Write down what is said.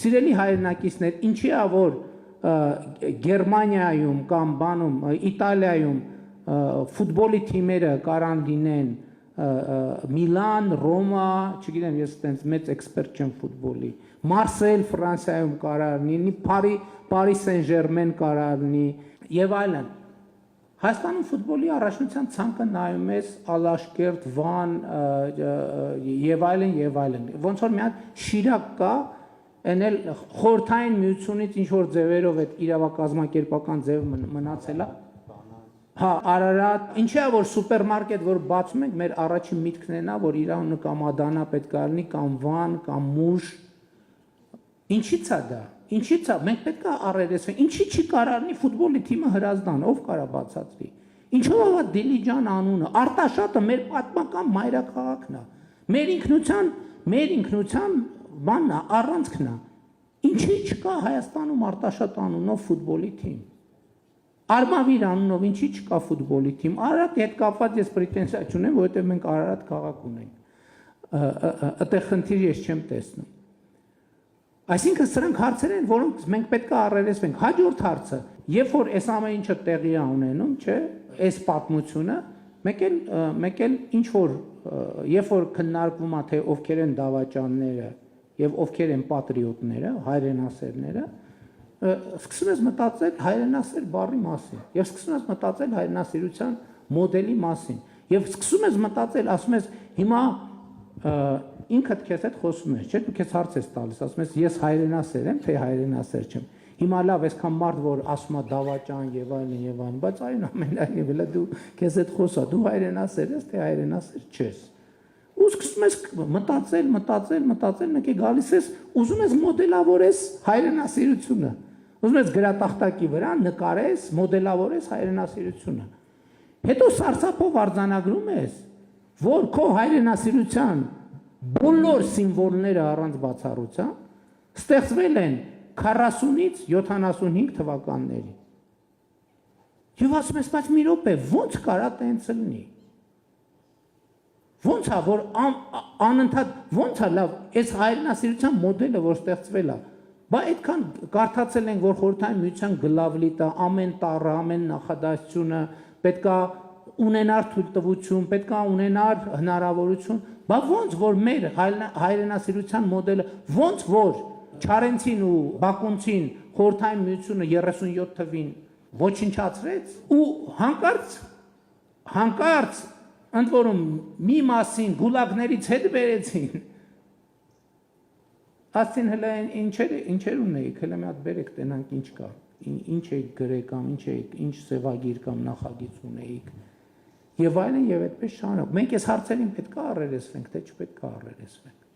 Սիրելի հայրենակիցներ, ինչի է որ Գերմանիայում կամ բանում Իտալիայում ֆուտբոլի թիմերը կարան լինեն Միլան, Ռոմա, չգիտեմ, ես այդպես մեծ էքսպերտ չեմ ֆուտբոլի, Մարսել Ֆրանսիայում կարար լինի, Փարիզ Սեն-Ժերմեն կարար լինի եւ այլն։ Հայաստանում ֆուտբոլի առաջնության ցանկը նայում ես Ալաշկերտ, Վան եւ այլն եւ այլն։ Ոնց որ մի հատ Շիրակ կա, այն էլ խորթային միությունից ինչ որ ձևերով այդ իրավակազմակերպական ձև մնացել է։ Հա, Արարատ, ինչի է որ սուպերմարկետ որ բացում ենք, մեր առաջին միտքն է նա, որ Իրանը կամ Ադանա պետք է լինի, կամ Վան, կամ Մուշ։ Ինչի՞ց է դա։ Ինչի՞ց է, մենք պետք է առերեսվենք, ինչի՞ չի կարող լինի ֆուտբոլի թիմը Հրազդան, ով կարա բացատրի։ Ինչով է Դիլիջան անունը, Արտաշատը մեր պատմական մայրաքաղաքն է։ Մեր ինքնության բանն է, առանցքն է։ Ինչի՞ չկա Հայաստանում Արտաշատ անունով ֆուտբոլի թիմ։ Արմավիր անունով ինչի՞ չկա ֆուտբոլի թիմ։ Արարատի հետ կապված ես պրետենզիա չունեմ, որովհետև մենք Արարատ քաղաք ունենք։ Այդտեղ խնդիր ես չեմ տեսնում։ Այսինքն սրանք հարցեր են, որոնք մենք պետք է առերեսվենք։ Հաջորդ հարցը, երբ որ այս ամեն ինչը տեղի է ունենում, չէ, այս պատմությունը, մեկ էլ ինչ որ երբ որ քննարկվում է թե ովքեր են դավաճանները եւ ովքեր են պատրիոտները, հայրենասերները, սկսում ես մտածել հայրենասեր բառի մասին եւ սկսում ես մտածել հայրենասիրության մոդելի մասին եւ սկսում ես մտածել, ասում ես հիմա ինքդ քեզ հետ խոսում ես, չէ՞, դու քեզ հարց ես տալիս, ասում ես ես հայրենասեր եմ, թե հայրենասեր չեմ։ Հիմա լավ, այսքան մարդ որ ասում է դավաճան եւ այլն, բայց այնուամենայնիվ էլ դու քեզ հետ խոսա, դու հայրենասեր ես, թե հայրենասեր չես։ Ու սկսում ես մտածել, մեկ է գալիս ես, ուզում ես մոդելավորես հայրենասիրությունը։ Ուզում ես գրատախտակի վրա նկարես, մոդելավորես հայրենասիրությունը։ Հետո սարսափով արձանագրում ես, որ քո հայրենասիրության բոլոր սիմվոլները առանց բացառության ստեղծվել են 40-ից 75 թվականների։ Եվ ասում ես, բայց մի րոպե, ո՞նց կարա տենց լինի։ Ո՞նց է, որ անընդհատ, ո՞նց է լավ, այս հայրենասիրության մոդելը, որ ստեղծվել է, բա այդքան կարդացել ենք, որ Խորհրդային Միության գլավլիտը, ամեն տառը, ամեն նախադասությունը պետքա ունենար թույլտվություն, պետքա ունենար հնարավորություն, բա ոնց որ մեր հայրենասիրության մոդելը, ոնց որ Չարենցին ու Բակունցին Խորհրդային Միությունը 37 թվին ոչնչացրեց ու հանկարծ ընդ որում մի մասին գուլագներից հետ բերեցին, ասին հələ ինչեր ունեիք, հələ մի հատ բերեք տենանք ինչ կա, ինչ էիք գրել կամ ինչ սևագիր կամ նախագիծ ունեիք եւ այլն եւ այդպես շարունակ։ Մենք այս հարցերին պետք է առերեսվենք, թե չպետք է առերեսվենք։